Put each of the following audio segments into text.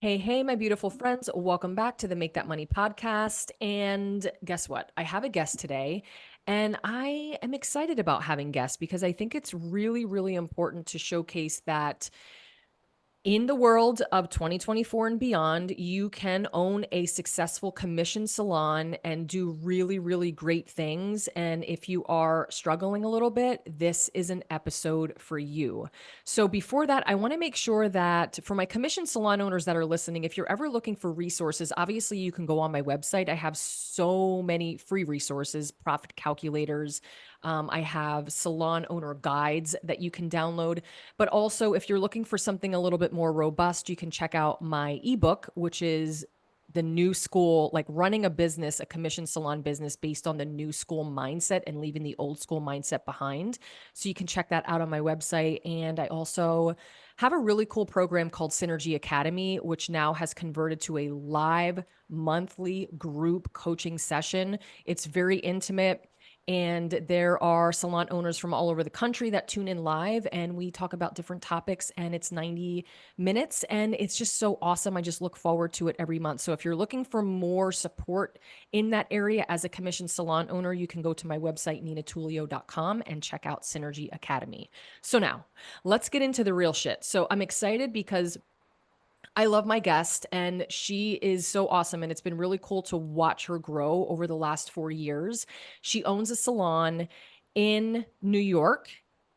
Hey, hey, my beautiful friends. Welcome back to the Make That Money podcast. And guess what? I have a guest today, and I am excited about having guests because I think it's really, really important to showcase that in the world of 2024 and beyond, you can own a successful commission salon and do really, really great things. And if you are struggling a little bit, this is an episode for you. So, before that, I want to make sure that for my commission salon owners that are listening, if you're ever looking for resources, obviously you can go on my website. I have so many free resources, profit calculators. I have salon owner guides that you can download. But also, if you're looking for something a little bit more robust, you can check out my ebook, which is the new school, like running a business, a commission salon business based on the new school mindset and leaving the old school mindset behind. So you can check that out on my website. And I also have a really cool program called Synergy Academy, which now has converted to a live monthly group coaching session. It's very intimate. And there are salon owners from all over the country that tune in live, and we talk about different topics. And it's 90 minutes, and it's just so awesome. I just look forward to it every month. So if you're looking for more support in that area as a commissioned salon owner, you can go to my website, ninatulio.com, and check out Synergy Academy. So now let's get into the real shit. So I'm excited because I love my guest, and she is so awesome. And it's been really cool to watch her grow over the last 4 years. She owns a salon in New York,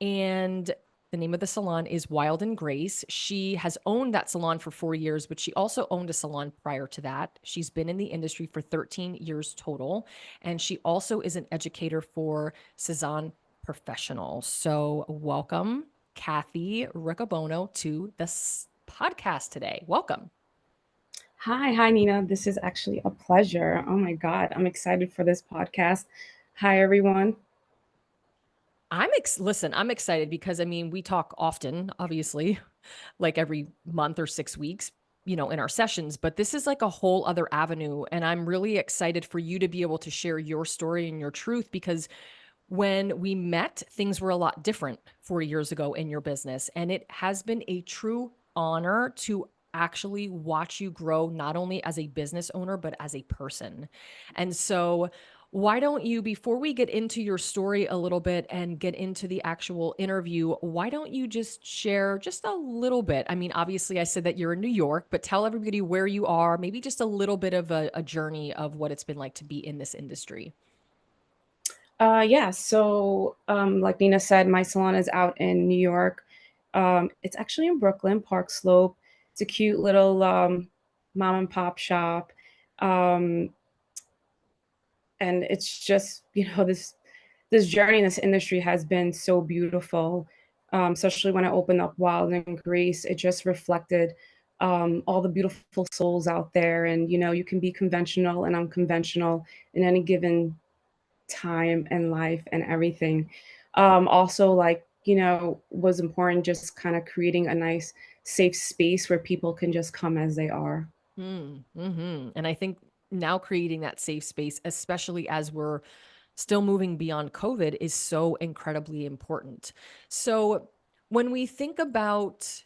and the name of the salon is Wild and Grace. She has owned that salon for 4 years, but she also owned a salon prior to that. She's been in the industry for 13 years total, and she also is an educator for Cezanne Professional. So, welcome, Kathy Riccobono, to the podcast today. Welcome. Hi, Nina. This is actually a pleasure. Oh my God, I'm excited for this podcast. Hi, everyone. Listen, I'm excited because I mean, we talk often, obviously, like every month or 6 weeks, in our sessions, but this is like a whole other avenue. And I'm really excited for you to be able to share your story and your truth because when we met, things were a lot different 4 years ago in your business. And it has been a true honor to actually watch you grow, not only as a business owner, but as a person. And so, why don't you, before we get into your story a little bit and get into the actual interview, why don't you just share just a little bit? I mean, obviously, I said that you're in New York, but tell everybody where you are, maybe just a little bit of a journey of what it's been like to be in this industry. Like Nina said, my salon is out in New York. It's actually in Brooklyn, Park Slope. It's a cute little mom and pop shop. Um, and it's just, this journey in this industry has been so beautiful. Especially when I opened up Wild and Grace, it just reflected all the beautiful souls out there. And, you can be conventional and unconventional in any given time and life and everything. Also, was important just kind of creating a nice, safe space where people can just come as they are. And I think now creating that safe space, especially as we're still moving beyond COVID, is so incredibly important. So when we think about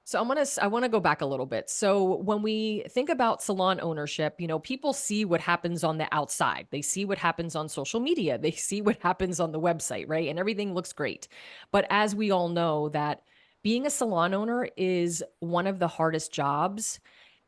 so I want to go back a little bit. So when we think about salon ownership, people see what happens on the outside. They see what happens on social media. They see what happens on the website, right? And everything looks great. But as we all know that being a salon owner is one of the hardest jobs,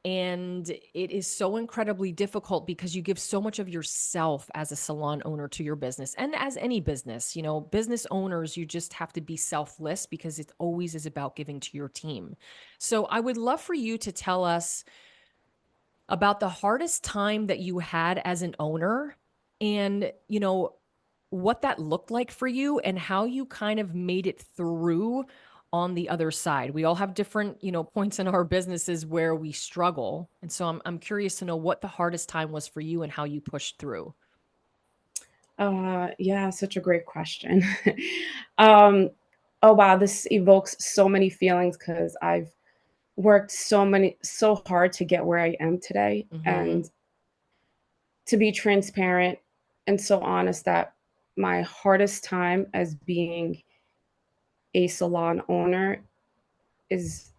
and it is so incredibly difficult because you give so much of yourself as a salon owner to your business. And as any business, business owners, you just have to be selfless because it always is about giving to your team. So I would love for you to tell us about the hardest time that you had as an owner and, what that looked like for you and how you kind of made it through on the other side. We all have different, points in our businesses where we struggle. And so I'm curious to know what the hardest time was for you and how you pushed through. Yeah, such a great question. um, oh wow, this evokes so many feelings because I've worked so hard to get where I am today, Mhm. and to be transparent and so honest that my hardest time as being a salon owner is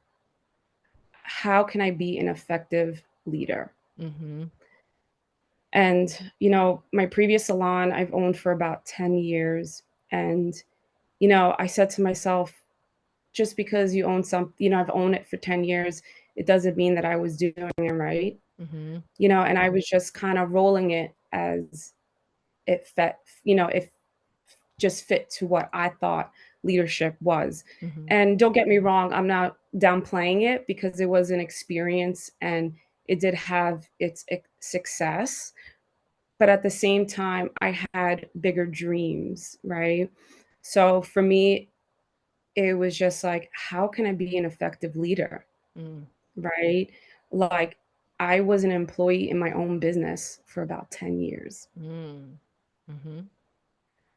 how can I be an effective leader? Mhm. And, my previous salon I've owned for about 10 years. And, I said to myself, just because I've owned it for 10 years, it doesn't mean that I was doing it right. Mhm. And I was just kind of rolling it as it fit, it just fit to what I thought leadership was. Mhm. And don't get me wrong, I'm not downplaying it because it was an experience and it did have its success. But at the same time, I had bigger dreams, right? So for me, it was just like, how can I be an effective leader, Mm. right? Like, I was an employee in my own business for about 10 years, Mm. Mhm.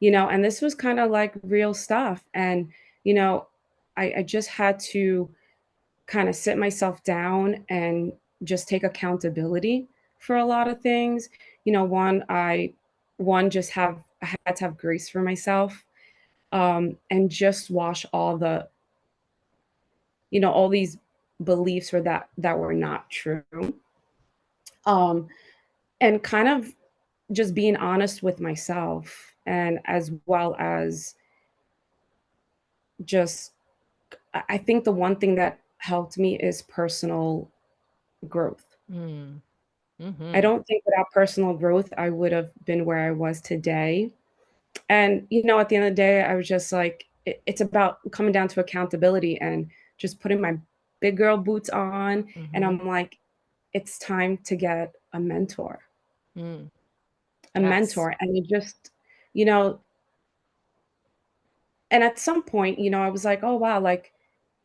and this was kind of like real stuff. And, you know, I just had to kind of sit myself down and just take accountability for a lot of things. One, just I had to have grace for myself, and just wash all these beliefs or that were not true. Um, and kind of just being honest with myself, and as well as just I think the one thing that helped me is personal growth. Mm. I Mhm. don't think without personal growth, I would have been where I was today. And, at the end of the day, I was just like, it's about coming down to accountability and just putting my big girl boots on. And Mhm. I'm like, it's time to get Mm. a Yes. mentor. And you know, and at some point, I was like, oh, wow, like,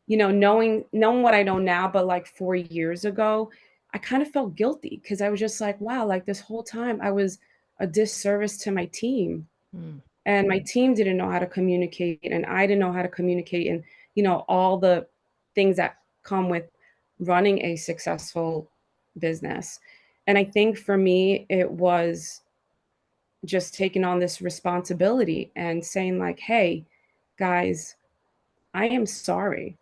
knowing what I know now, but like 4 years ago, I kind of felt guilty because I was just like, wow, like this whole time I was a disservice to my team. Mm. And my team didn't know how to communicate, and I didn't know how to communicate, and, all the things that come with running a successful business. And I think for me, it was just taking on this responsibility and saying, like, hey, guys, I am sorry.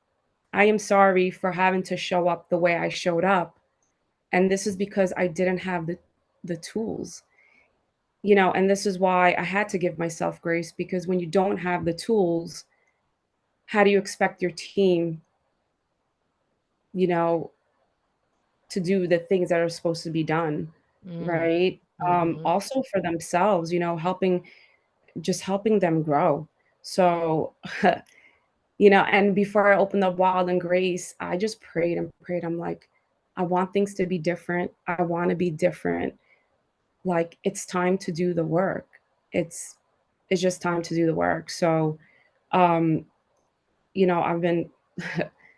I am sorry for having to show up the way I showed up. And this is because I didn't have the tools. And this is why I had to give myself grace, because when you don't have the tools, how do you expect your team, you know, to do the things that are supposed to be done, Mm. right? Mhm. Also for themselves, helping them grow. So, and before I opened up Wild and Grace, I just prayed and prayed. I'm like, I want things to be different. I want to be different. Like, it's time to do the work. It's it's just time to do the work. So, um, I've been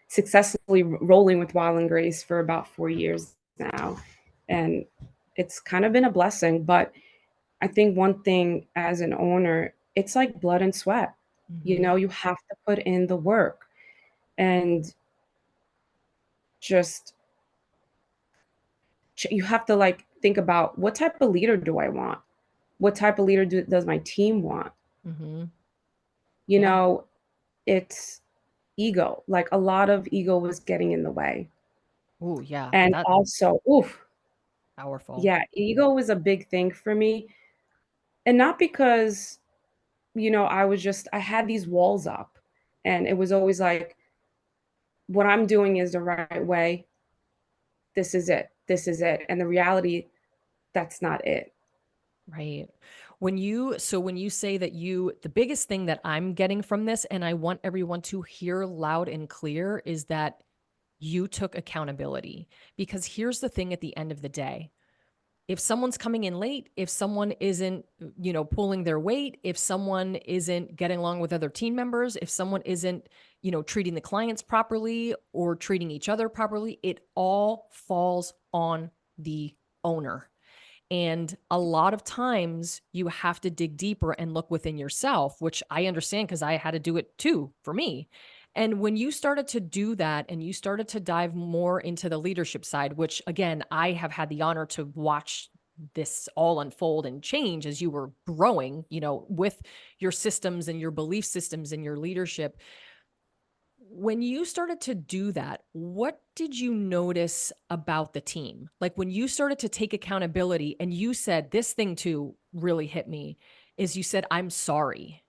successfully rolling with Wild and Grace for about 4 years now. And it's kind of been a blessing. But I think one thing as an owner, it's like blood and sweat. Mhm. You have to put in the work and just you have to like think about, what type of leader do I want? What type of leader does my team want? Mhm. You Yeah. know, it's ego. Like, a lot of ego was getting in the way. Ooh, yeah. And That's also, oof, powerful. yeah, ego was a big thing for me. And not because, I had these walls up, and it was always like, what I'm doing is the right way. This is it. This is it. And the reality, that's not it. Right. When you say that the biggest thing that I'm getting from this, and I want everyone to hear loud and clear, is that you took accountability. Because here's the thing at the end of the day. If someone's coming in late, if someone isn't, pulling their weight, if someone isn't getting along with other team members, if someone isn't, treating the clients properly or treating each other properly, it all falls on the owner. And a lot of times you have to dig deeper and look within yourself, which I understand because I had to do it too for me. And when you started to do that and you started to dive more into the leadership side, which again, I have had the honor to watch this all unfold and change as you were growing, with your systems and your belief systems and your leadership. when you started to do that, what did you notice about the team? Like when you started to take accountability and you said, this thing too really hit me, is you said, I'm sorry.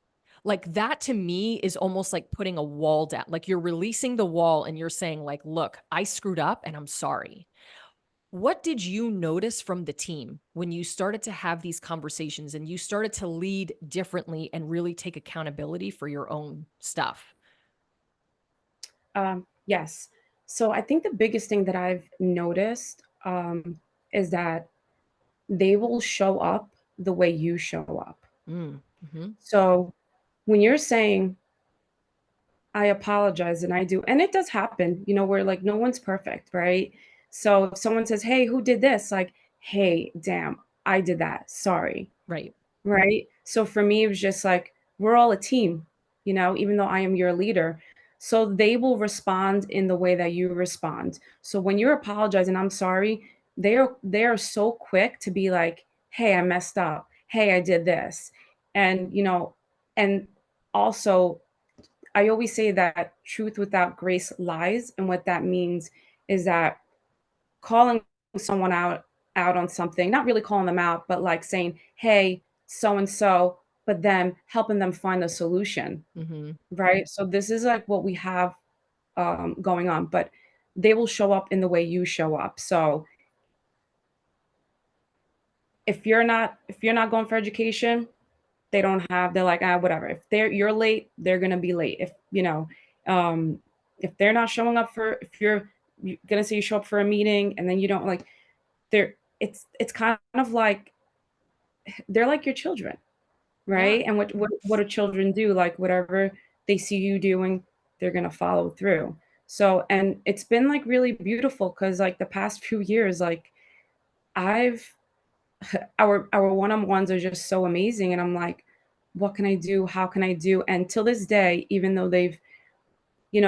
Like that to me is almost like putting a wall down. Like you're releasing the wall and you're saying, like, look, I screwed up and I'm sorry. What did you notice from the team when you started to have these conversations and you started to lead differently and really take accountability for your own stuff? Yes. So I think the biggest thing that I've noticed is that they will show up the way you show up. Mm, mhm. So when you're saying, I apologize and I do, and it does happen, where like no one's perfect, right? So if someone says, hey, who did this? Like, hey, damn, I did that. Sorry. Right. Right? So for me, it was just like, we're all a team, even though I am your leader. So they will respond in the way that you respond. So when you're apologizing, I'm sorry, they are so quick to be like, hey, I messed up. Hey, I did this. And and also I always say that truth without grace lies. And what that means is that calling someone out on something, not really calling them out, but like saying, "Hey, so and so," but then helping them find a solution, Mhm. right? So this is like what we have going on, but they will show up in the way you show up. So if you're not going for education, they're like, ah, whatever. If you're late, they're gonna be late. Um, if they're not showing up if you're gonna say you show up for a meeting and then you don't like, they're it's kind of like they're like your children, Yeah. right? And what do children do? Like whatever they see you doing, they're gonna follow through. So, and it's been like really beautiful because like the past few years, like I've our one-on-ones are just so amazing, and I'm like, what can I do? How can I do? And till this day, even though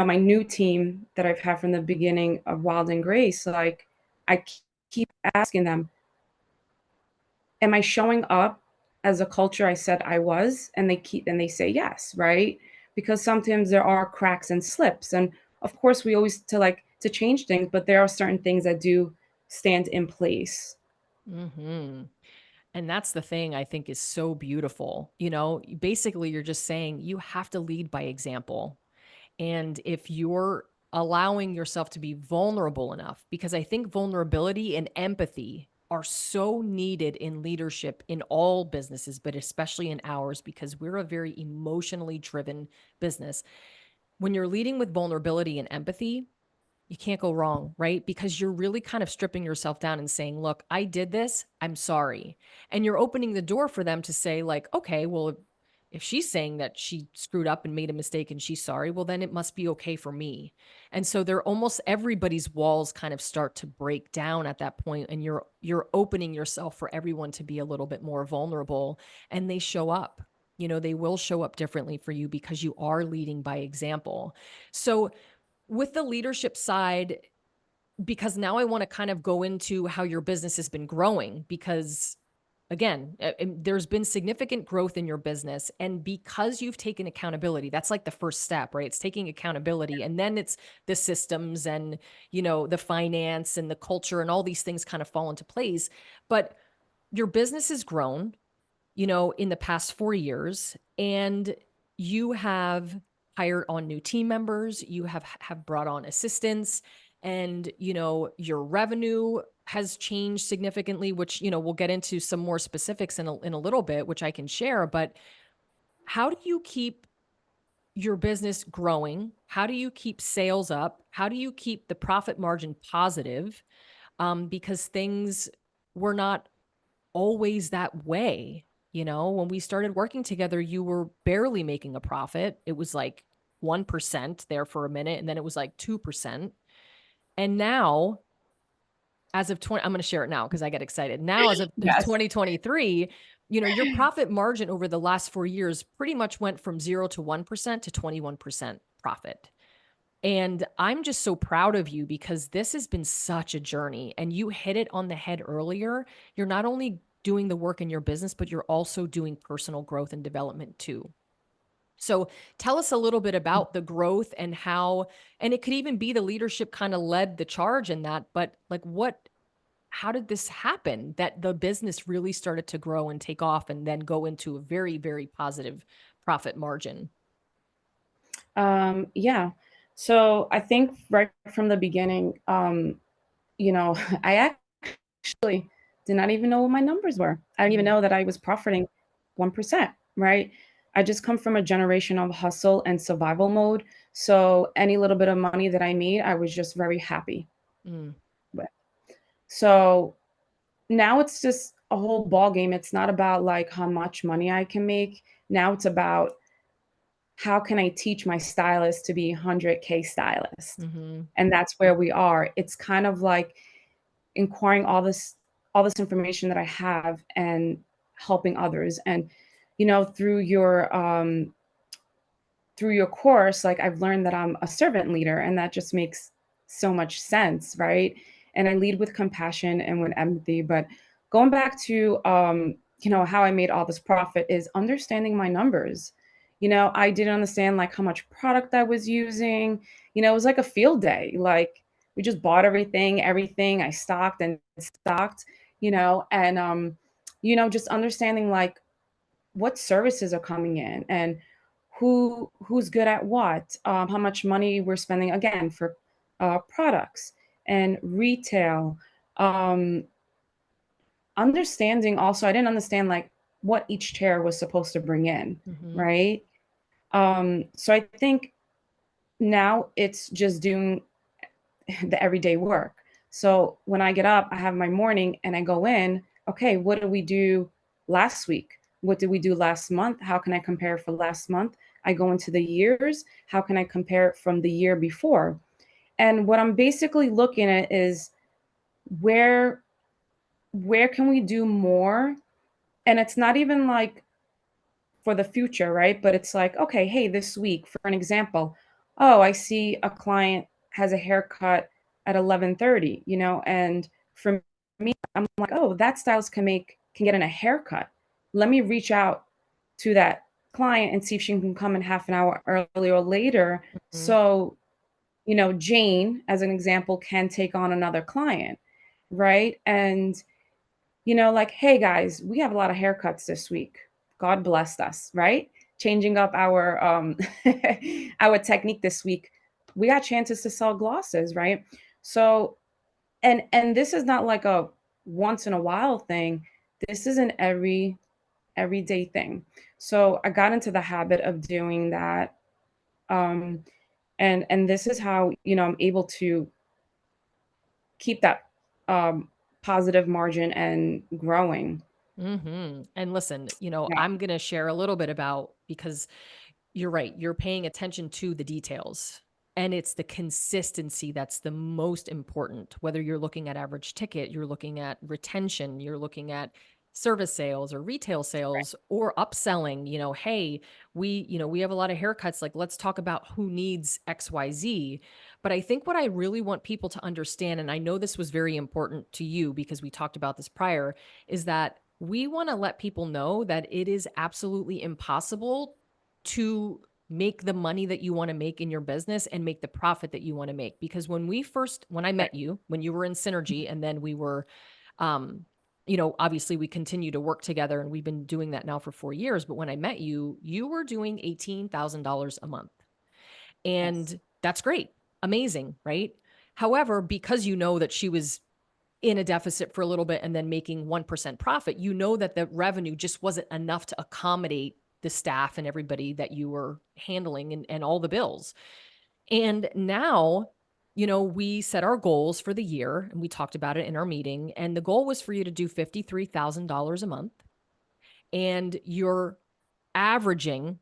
my new team that I've had from the beginning of Wild and Grace, like I keep asking them, am I showing up as a culture I said I was? And they say yes, right? Because sometimes there are cracks and slips. And of course we always to change things, but there are certain things that do stand in place. Mhm. And that's the thing I think is so beautiful. Basically, you're just saying you have to lead by example. And if you're allowing yourself to be vulnerable enough, because I think vulnerability and empathy are so needed in leadership in all businesses, but especially in ours, because we're a very emotionally driven business. When you're leading with vulnerability and empathy, you can't go wrong, right? Because you're really kind of stripping yourself down and saying, look, I did this. I'm sorry. And you're opening the door for them to say, like, okay, well, if she's saying that she screwed up and made a mistake and she's sorry, well, then it must be okay for me. And so they're almost everybody's walls kind of start to break down at that point, and you're opening yourself for everyone to be a little bit more vulnerable, and they show up. They will show up differently for you because you are leading by example. So with the leadership side, because now I want to kind of go into how your business has been growing, because again, there's been significant growth in your business, and because you've taken accountability, that's like the first step, right? It's taking accountability, and then it's the systems and the finance and the culture and all these things kind of fall into place. But your business has grown, in the past 4 years, and you have hired on new team members, you have brought on assistants, and, your revenue has changed significantly, which, we'll get into some more specifics in a little bit, which I can share. But how do you keep your business growing? How do you keep sales up? How do you keep the profit margin positive? Because things were not always that way. When we started working together, you were barely making a profit. It was like 1% there for a minute, and then it was like 2%. And now, as of 20, I'm going to share it now because I get excited. Now, as of Yes. 2023, your profit margin over the last 4 years pretty much went from 0 to 1% to 21% profit. And I'm just so proud of you because this has been such a journey, and you hit it on the head earlier. You're not only doing the work in your business, but you're also doing personal growth and development too. So tell us a little bit about the growth and how, and it could even be the leadership kind of led the charge in that, but like how did this happen that the business really started to grow and take off and then go into a very, very positive profit margin? Yeah. So I think right from the beginning, I actually did not even know what my numbers were. I didn't even Mhm. know that I was profiting 1%, right? I just come from a generation of hustle and survival mode. So any little bit of money that I made, I was just very happy Mm, with. So now it's just a whole ball game. It's not about like how much money I can make. Now it's about how can I teach my stylist to be 100K stylist? mhm, And that's where we are. It's kind of like inquiring all this information that I have and helping others. And through your course, like I've learned that I'm a servant leader, and that just makes so much sense, right? And I lead with compassion and with empathy. But going back to how I made all this profit is understanding my numbers. I didn't understand like how much product I was using. It was like a field day. Like we just bought everything I stocked and stocked, and just understanding like what services are coming in and who's good at what, how much money we're spending again for products and retail. Um, Understanding also, I didn't understand like what each chair was supposed to bring in, mhm, right? So I think now it's just doing the everyday work. So when I get up, I have my morning and I go in, okay, what did we do last week? What did we do last month? How can I compare for last month? I go into the years. How can I compare it from the year before? And what I'm basically looking at is where where can we do more? And it's not even like for the future, right? But it's like, okay, hey, this week, for an example, oh, I see a client has a haircut at 11:30, and for me, I'm like, oh, that stylist can get in a haircut. Let me reach out to that client and see if she can come in half an hour early or later. mhm. So, Jane, as an example, can take on another client, right? And like, hey guys, we have a lot of haircuts this week. God blessed us, right? Changing up our our technique this week. We got chances to sell glosses, right? So, and this is not like a once in a while thing. This is an everyday thing. So I got into the habit of doing that. Um, and this is how, I'm able to keep that um positive margin and growing. Mhm. And listen, Yeah. I'm going to share a little bit about because you're right, you're paying attention to the details. And it's the consistency that's the most important. Whether you're looking at average ticket, you're looking at retention, you're looking at service sales or retail sales or upselling, hey, we have a lot of haircuts, like let's talk about who needs XYZ. But I think what I really want people to understand, and I know this was very important to you because we talked about this prior, is that we want to let people know that it is absolutely impossible to make the money that you want to make in your business and make the profit that you want to make. Because when I Right. met you, when you were in Synergy, and then we were, um, obviously we continue to work together and we've been doing that now for 4 years. But when I met you, you were doing $18,000 a month. Yes. And that's great. Amazing. Right. However, because you know that she was in a deficit for a little bit and then making 1% profit, you know that the revenue just wasn't enough to accommodate the staff and everybody that you were handling and all the bills. And now, we set our goals for the year and we talked about it in our meeting. And the goal was for you to do $53,000 a month. And you're averaging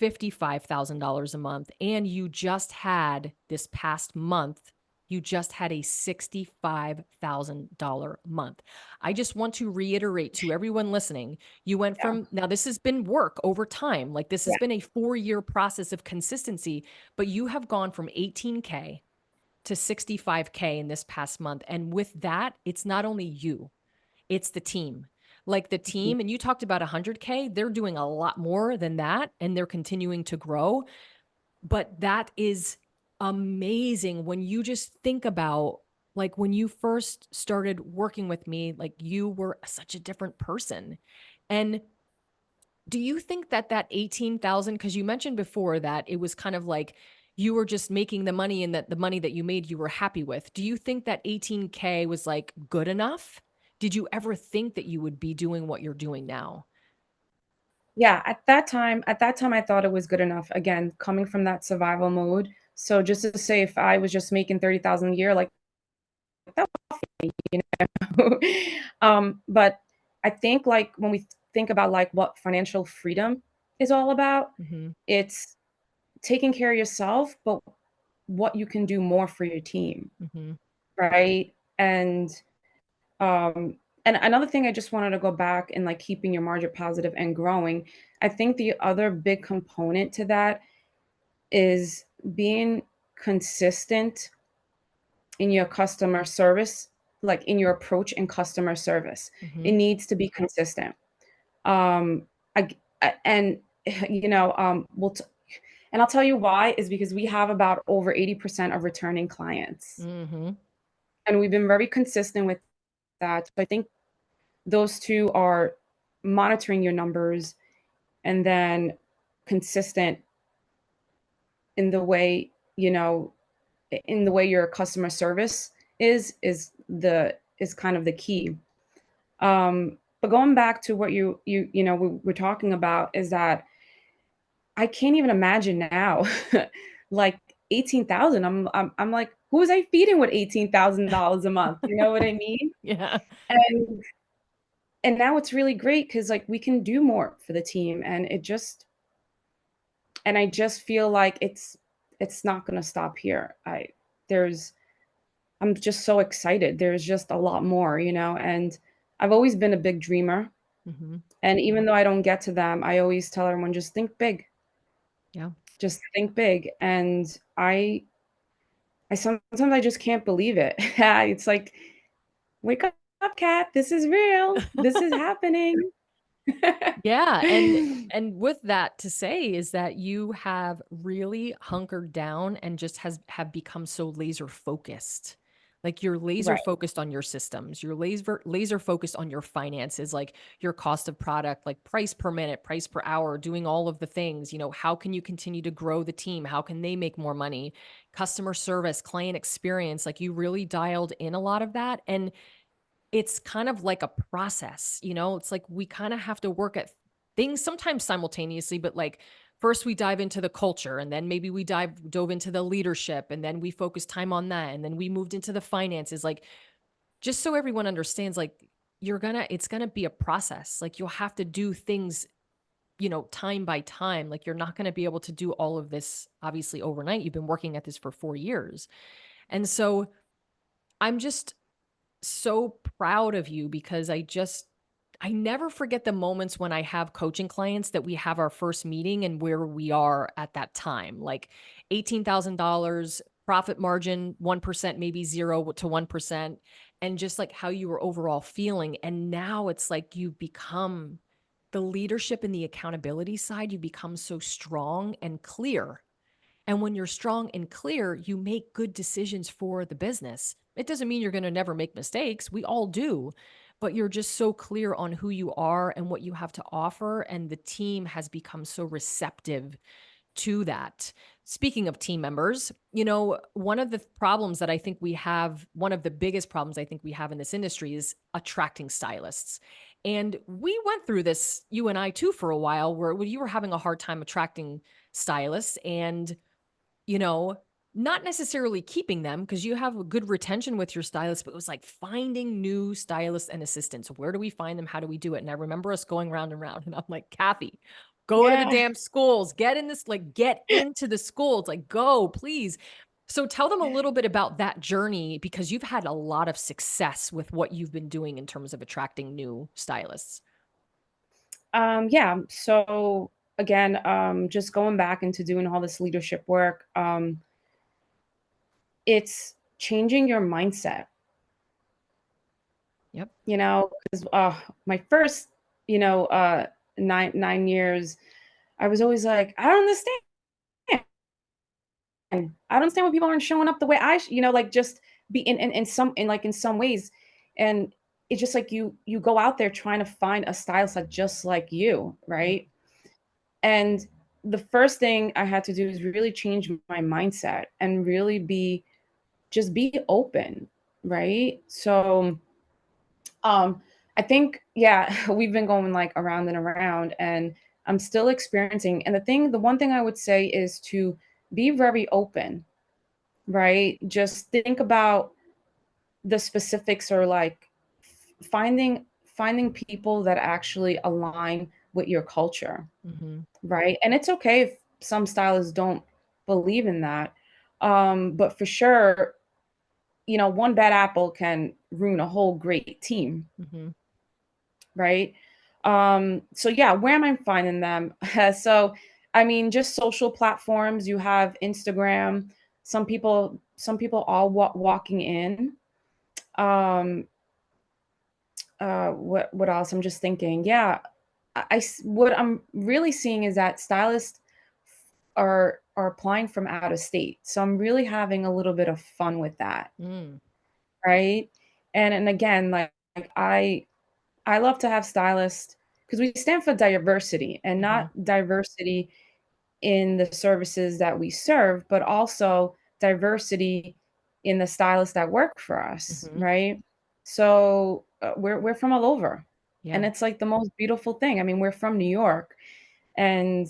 $55,000 a month. And you just had this past month, you just had a $65,000 month. I just want to reiterate to everyone listening, you went Yeah. from, now this has been work over time. Like this has Yeah. been a 4-year process of consistency, but you have gone from 18K to 65K in this past month. And with that, it's not only you, it's the team. Like the Mhm. team, and you talked about 100K, they're doing a lot more than that and they're continuing to grow. But that is amazing when you just think about, like, when you first started working with me, like, you were such a different person. And do you think that that 18,000, because you mentioned before that it was kind of like you were just making the money and that the money that you made you were happy with. Do you think that 18K was, like, good enough? Did you ever think that you would be doing what you're doing now? Yeah, at that time, I thought it was good enough. Again, coming from that survival mode. So just to say if I was just making 30,000 a year, like, that but I think, like, when we think about, like, what financial freedom is all about, Mhm, it's taking care of yourself, but what you can do more for your team, mhm, right? Um, and another thing I just wanted to go back and, like, keeping your margin positive and growing, I think the other big component to that is being consistent in your customer service, like, in your approach in customer service. It mhm. needs to be consistent. Um, I g and, we'll t and I'll tell you why is because we have about over 80% of returning clients, Mhm. and we've been very consistent with that. So I think those 2 are monitoring your numbers and then consistent in the way, in the way your customer service is kind of the key. But going back to what we were talking about is that I can't even imagine now, like 18,000. I'm like, who was I feeding with $18,000 a month? You know what I mean? Yeah. And and now it's really great because, like, we can do more for the team, and I just feel like it's not gonna stop here. There's I'm just so excited. There's just a lot more, and I've always been a big dreamer. Mhm. And even though I don't get to them, I always tell everyone, just think big. Yeah. Just think big. And I sometimes I just can't believe it. It's like, wake up, cat. This is real. This is happening. Yeah, and with that to say is that you have really hunkered down and just have become so laser focused. Like you're laser Right. focused on your systems. You're laser focused on your finances, like your cost of product, like price per minute, price per hour, doing all of the things. How can you continue to grow the team? How can they make more money? Customer service, client experience, like you really dialed in a lot of that. And it's kind of like a process, It's like we kind of have to work at things sometimes simultaneously, but like first we dive into the culture and then maybe we dove into the leadership and then we focus time on that and then we moved into the finances. Like just so everyone understands, like it's gonna be a process. Like you'll have to do things, time by time. Like you're not gonna be able to do all of this obviously overnight. You've been working at this for 4 years. And so I'm just so proud of you because I never forget the moments when I have coaching clients that we have our first meeting and where we are at that time. Like $18,000 profit margin, 1%, maybe 0 to 1%, and just like how you were overall feeling. And now it's like you've become the leadership and the accountability side, you become so strong and clear, and when you're strong and clear, you make good decisions for the business. It doesn't mean you're going to never make mistakes. We all do. But you're just so clear on who you are and what you have to offer. And the team has become so receptive to that. Speaking of team members, one of the problems that I think we have, one of the biggest problems I think we have in this industry is attracting stylists. And we went through this, you and I too, for a while, where you were having a hard time attracting stylists. And you know, not necessarily keeping them because you have a good retention with your stylist, but it was like finding new stylists and assistants. Where do we find them? How do we do it? And I remember us going round and round, and I'm like, Kathy, go to the Yeah. damn schools, get into the schools, like, go, please. So tell them a little bit about that journey because you've had a lot of success with what you've been doing in terms of attracting new stylists. Yeah. So again, just going back into doing all this leadership work, it's changing your mindset. Yep. you know, 'cause, my first, you know, 9 years, I was always like, "I don't understand. I don't understand why people aren't showing up the way like, just be in some ways." And it's just like you go out there trying to find a stylist that's just like you, Mm, right? And the first thing I had to do is really change my mindset and really be open, right? So, I think, yeah, we've been going like around and around, and I'm still experiencing. And the one thing I would say is to be very open, right? Just think about the specifics, or like finding people that actually align with your culture, mhm, right? And it's okay if some stylists don't believe in that. But for sure, one bad apple can ruin a whole great team, mhm. right? So yeah, where am I finding them? So, I mean, just social platforms. You have Instagram. Some people are walking in. Um, what else? I'm just thinking. Yeah, what I'm really seeing is that stylists are applying from out of state. So I'm really having a little bit of fun with that, Mm, right? And again, like I love to have stylists because we stand for diversity, and mhm, not diversity in the services that we serve, but also diversity in the stylists that work for us, mhm. right? So we're from all over, Yeah, and it's like the most beautiful thing. I mean, we're from New York, and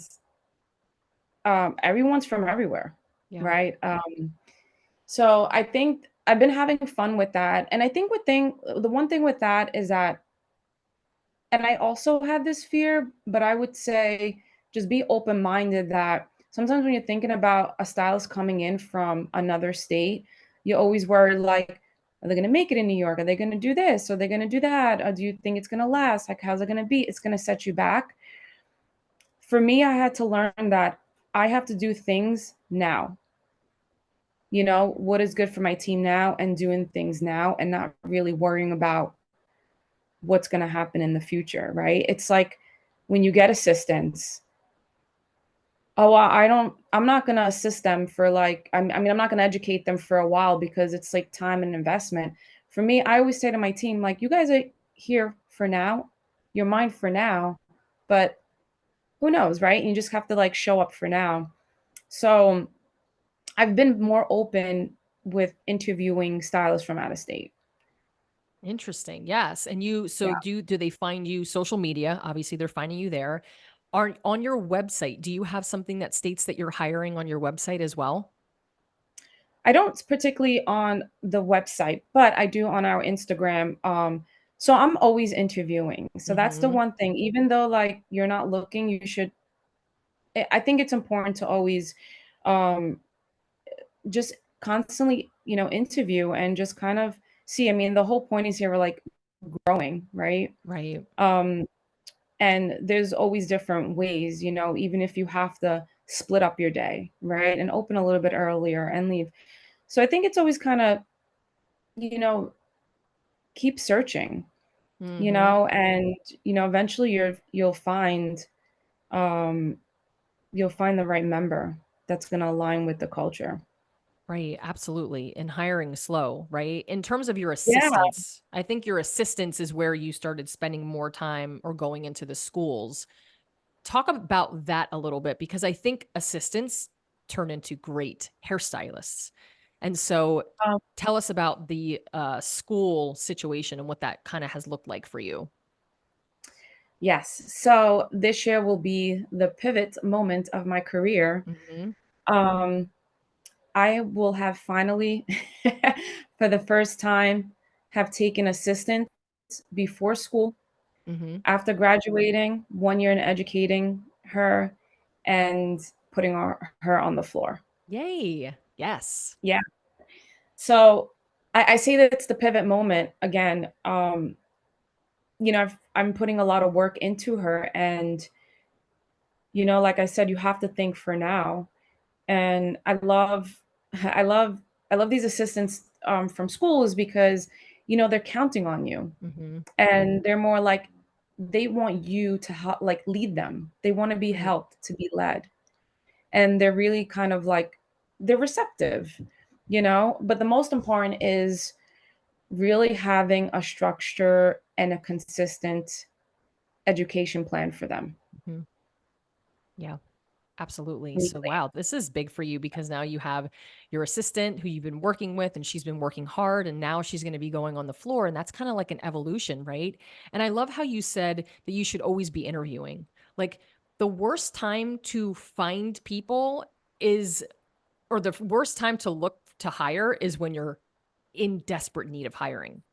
everyone's from everywhere, yeah. right? So I think I've been having fun with that, and I think the one thing with that is that, and I also had this fear, but I would say just be open minded that sometimes when you're thinking about a stylist coming in from another state, you always worry like, are they going to make it in New York? Are they going to do this? Are they going to do that? Or do you think it's going to last? Like, how's it going to be? It's going to set you back. For me, I had to learn that I have to do things now. What is good for my team now, and doing things now, and not really worrying about what's going to happen in the future, right? It's like when you get assistants. Oh, I'm not going to assist them for like, I mean, I'm not going to educate them for a while because it's like time and investment. For me, I always say to my team, like, you guys are here for now, you're mine for now, but who knows, right? You just have to like show up for now. So I've been more open with interviewing stylists from out of state. Interesting. Yes. And you Yeah. so do they find you social media? Obviously, they're finding you there. Are on your website, do you have something that states that you're hiring on your website as well? I don't particularly on the website, but I do on our Instagram. So I'm always interviewing. So that's the Mhm. one thing. Even though like you're not looking, you should. I think it's important to always, um, just constantly, interview and just kind of see. I mean, the whole point is here we're like growing, right? Right. Um, and there's always different ways, even if you have to split up your day, right, and open a little bit earlier and leave. So I think it's always kind of, you know keep searching, Mhm. and eventually um you'll find the right member that's going to align with the culture. Right, absolutely. And hiring slow, right? In terms of your Yeah. assistants, I think your assistants is where you started spending more time or going into the schools. Talk about that a little bit because I think assistants turn into great hairstylists. And so um, tell us about the school situation and what that kind of has looked like for you. yes, so this year will be the pivot moment of my career. Mhm. um I will have finally for the first time have taken assistance before school, Mhm. after graduating 1 year and educating her, and putting her on the floor. Yay. Yes. Yeah. So I say that it's the pivot moment again. I'm putting a lot of work into her, and like I said, you have to think for now. And I love, I love these assistants from schools because they're counting on you, Mhm. and they're more like they want you to help, like, lead them. They wanna be Right. helped, to be led, and they're really kind of like they're receptive, but the most important is really having a structure and a consistent education plan for them. Mhm. Yeah. Absolutely. So, Weekly. wow, this is big for you because now you have your assistant who you've been working with and she's been working hard and now she's going to be going on the floor. And that's kind of like an evolution, right? And I love how you said that you should always be interviewing. Like the worst time to find people is, or the worst time to look to hire is when you're in desperate need of hiring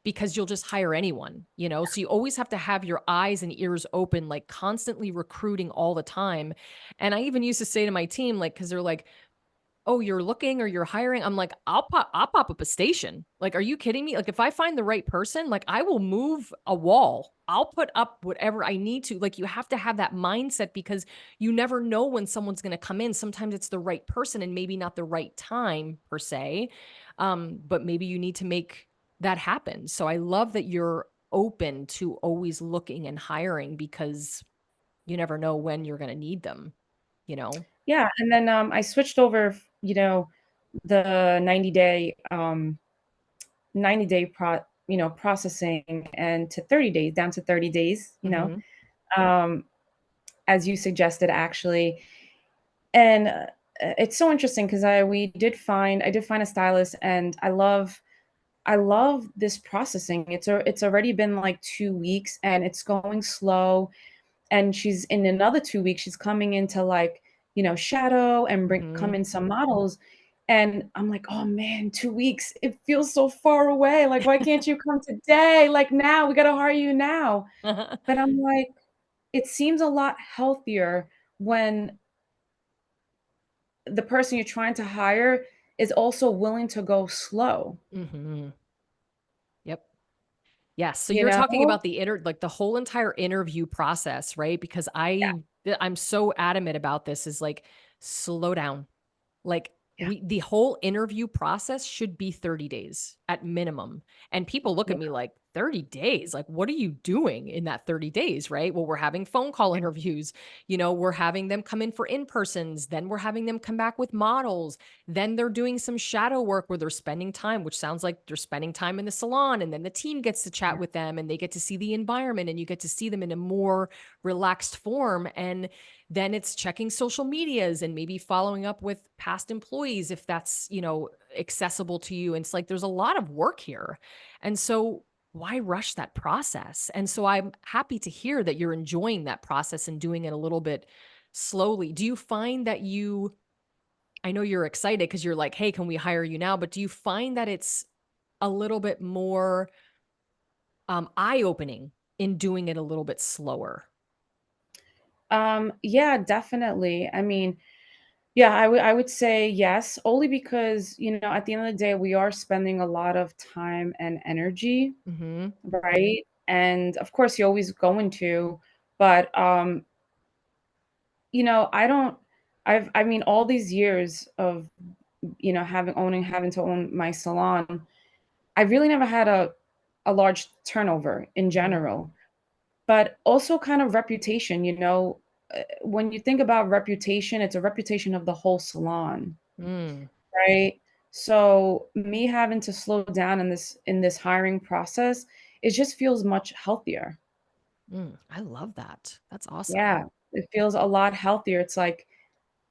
because you'll just hire anyone, you know? So you always have to have your eyes and ears open, like constantly recruiting all the time. And I even used to say to my team, like, because they're like, "Oh, you're looking or you're hiring?" I'm like, I'll pop up a station. Like, are you kidding me? Like, if I find the right person, like I will move a wall. I'll put up whatever I need to. Like, you have to have that mindset because you never know when someone's going to come in. Sometimes it's the right person and maybe not the right time per se. But maybe you need to make that happen. So I love that you're open to always looking and hiring because you never know when you're going to need them, you know? Yeah, and then, I switched over, the 90-day processing, and to 30 days, down to 30 days, Mhm. um, as you suggested, actually. And, it's so interesting because I did find a stylist, and I love this processing. It's already been, like, 2 weeks, and it's going slow, and she's in another 2 weeks, she's coming into, like, shadow and bring come Mhm. in some models, and I'm like, "Oh, man, 2 weeks, it feels so far away, like, why can't you come today? Like, now, we gotta hire you now." But I'm like, it seems a lot healthier when the person you're trying to hire is also willing to go slow, Mhm. Yep. Yes, so you you're talking know? about the whole entire interview process, right? Because Yeah, I'm so adamant about this is like slow down. Like yeah, the whole interview process should be 30 days at minimum. And people look yeah, at me like 30 days, like what are you doing in that 30 days, right? Well, we're having phone call interviews, we're having them come in for in-persons, then we're having them come back with models, then they're doing some shadow work where they're spending time, which sounds like they're spending time in the salon and then the team gets to chat yeah, with them and they get to see the environment and you get to see them in a more relaxed form and then it's checking social medias and maybe following up with past employees if that's, accessible to you. And it's like there's a lot of work here. And so why rush that process? And so I'm happy to hear that you're enjoying that process and doing it a little bit slowly. Do you find that I know you're excited because you're like, hey, can we hire you now? But do you find that it's a little bit more eye opening in doing it a little bit slower? yeah, definitely. I mean, yeah, I would say yes, only because, at the end of the day, we are spending a lot of time and energy, Hmm. right? And of course, you're always going to, but I don't. I mean, all these years of having to own my salon, I really never had a large turnover in Hmm. general, but also kind of reputation. When you think about reputation, it's a reputation of the whole salon. Mm. Right? So, me having to slow down in this hiring process, it just feels much healthier. I love that. That's awesome. Yeah, it feels a lot healthier. It's like,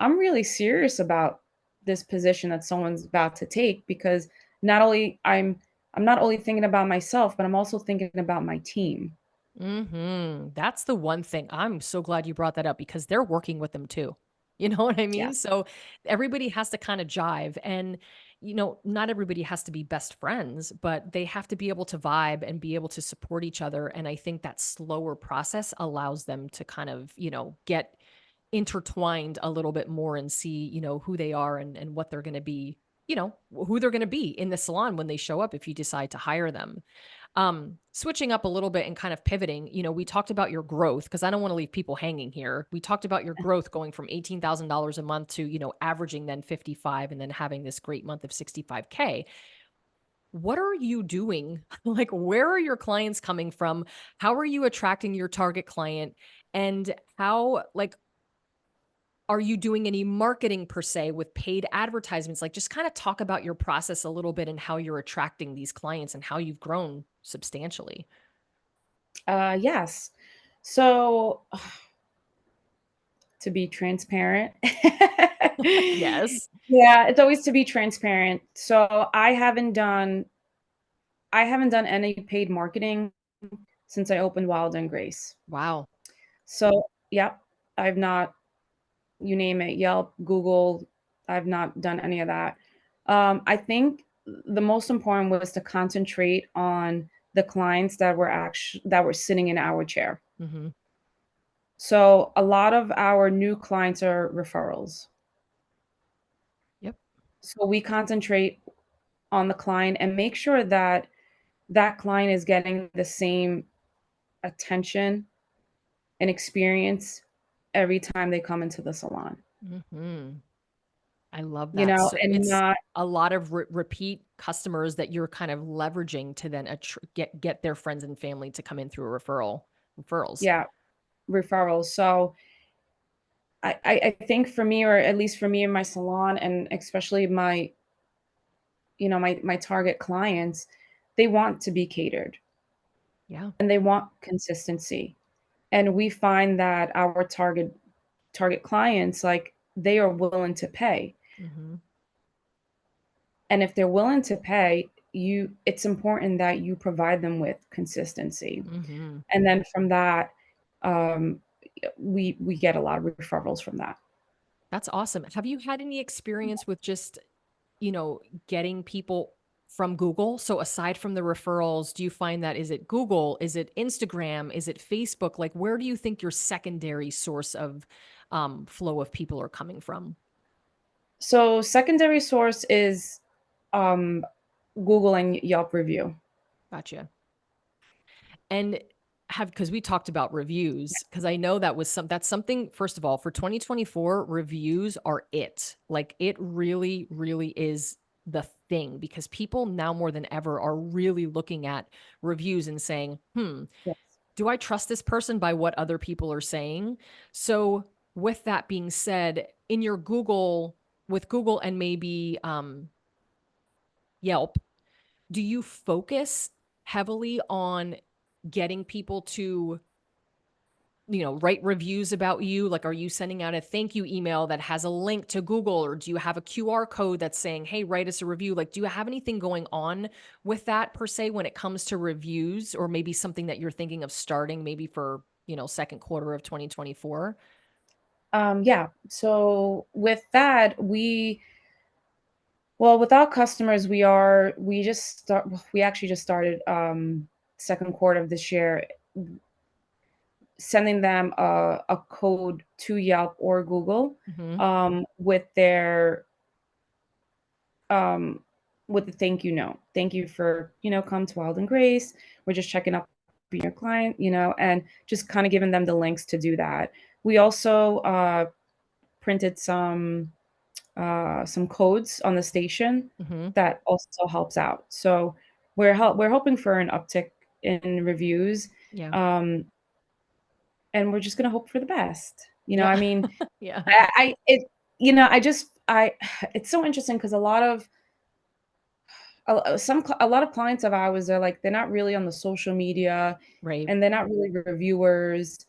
I'm really serious about this position that someone's about to take because not only I'm not only thinking about myself, but I'm also thinking about my team. That's the one thing. I'm so glad you brought that up because they're working with them too. You know what I Yeah, mean? So everybody has to kind of jive and not everybody has to be best friends, but they have to be able to vibe and be able to support each other and I think that slower process allows them to kind of, get intertwined a little bit more and see, who they are and what they're going to be, who they're going to be in the salon when they show up if you decide to hire them. Switching up a little bit and kind of pivoting, we talked about your growth because I don't want to leave people hanging here. We talked about your growth going from $18,000 a month to, averaging then 55 and then having this great month of 65K. what are you doing? Like, where are your clients coming from? How are you attracting your target client? And how, like, are you doing any marketing per se with paid advertisements? Like, just kind of talk about your process a little bit and how you're attracting these clients and how you've grown substantially. Yes. So, to be transparent. Yes. Yeah, it's always to be transparent. So, I haven't done any paid marketing since I opened Wild and Grace. Wow. So, yep, I've not, you name it, Yelp, Google, I've not done any of that. I think the most important was to concentrate on the clients that were sitting in our chair. Hmm. So a lot of our new clients are referrals. Yep. So we concentrate on the client and make sure that that client is getting the same attention and experience every time they come into the salon, Hmm. I love you that. know, So and it's not, a lot of repeat customers that you're kind of leveraging to then get their friends and family to come in through referrals. yeah, referrals. So I think for me, or at least for me in my salon, and especially my, my target clients, they want to be catered Yeah. and they want consistency. And we find that our target clients, like, they are willing to pay. Hmm. And if they're willing to pay, it's important that you provide them with consistency. Hmm. And then from that, um, we get a lot of referrals from that. That's awesome. Have you had any experience with just, you know, getting people from Google? So aside from the referrals, do you find that is it Google? Is it Instagram? Is it Facebook? Like, where do you think your secondary source of flow of people are coming from? So secondary source is um, Google and Yelp review. Gotcha. And have because we talked about reviews, because I know that's something, first of all, for 2024, reviews are it. Like, it really, really is the thing, because people now more than ever are really looking at reviews and saying, Yes. do I trust this person by what other people are saying? So, with that being said, in your Google, with Google and maybe Yelp, do you focus heavily on getting people to, write reviews about you? Like, are you sending out a thank you email that has a link to Google, or do you have a QR code that's saying, hey, write us a review? Like, do you have anything going on with that per se when it comes to reviews, or maybe something that you're thinking of starting maybe for, second quarter of 2024? Yeah. So with that, well, with our customers, we actually just started second quarter of this year, sending them a code to Yelp or Google, Hmm. um, with their um, with the thank you note. Thank you for, come to Wild and Grace. We're just checking up on your client, and just kind of giving them the links to do that. We also printed some codes on the station Hmm. that also helps out. So we're hoping for an uptick in reviews, Yeah. um, and we're just gonna hope for the best. Yeah. I mean, Yeah. I it I just I it's so interesting because a lot of clients of ours are like, they're not really on the social media Right. and they're not really reviewers.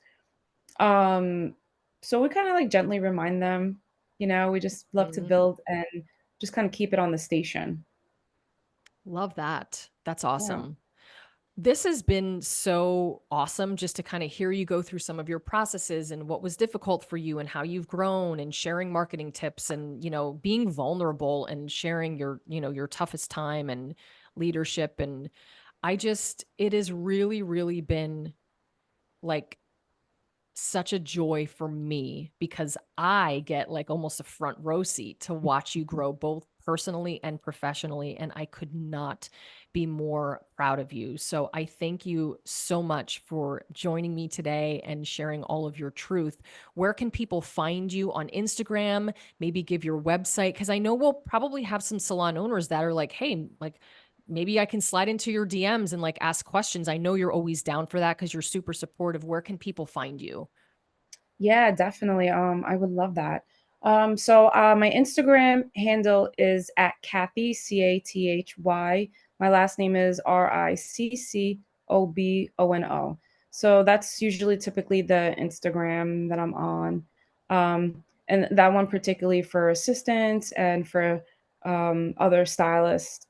Um, so we kind of like gently remind them, we just love to Mhm. build and just kind of keep it on the station. Love that. That's Yeah. awesome. This has been so awesome just to kind of hear you go through some of your processes and what was difficult for you and how you've grown, and sharing marketing tips, and, being vulnerable and sharing your toughest time and leadership. And it has really, really been like such a joy for me, because I get like almost a front row seat to watch you grow both personally and professionally. And I could not be more proud of you. So I thank you so much for joining me today and sharing all of your truth. Where can people find you on Instagram? Maybe give your website, because I know we'll probably have some salon owners that are like, hey, like, maybe I can slide into your DMs and like ask questions. I know you're always down for that because you're super supportive. Where can people find you? Yeah, definitely. I would love that. My Instagram handle is at Kathy, Cathy. My last name is Riccobono. So that's usually typically the Instagram that I'm on. And that one particularly for assistants and for other stylists.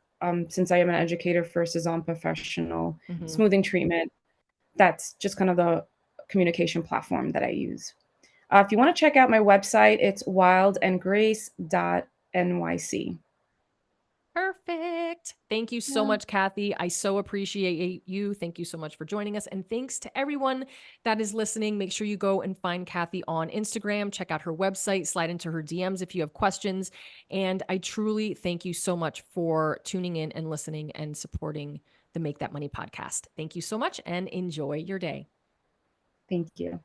Since I am an educator for Cezanne Professional Mhm. Smoothing Treatment, that's just kind of the communication platform that I use. If you want to check out my website, it's wildandgrace.nyc. Perfect. Thank you so Yeah. much, Kathy. I so appreciate you. Thank you so much for joining us. And thanks to everyone that is listening. Make sure you go and find Kathy on Instagram, check out her website, slide into her DMs if you have questions. And I truly thank you so much for tuning in and listening and supporting the Make That Money podcast. Thank you so much and enjoy your day. Thank you.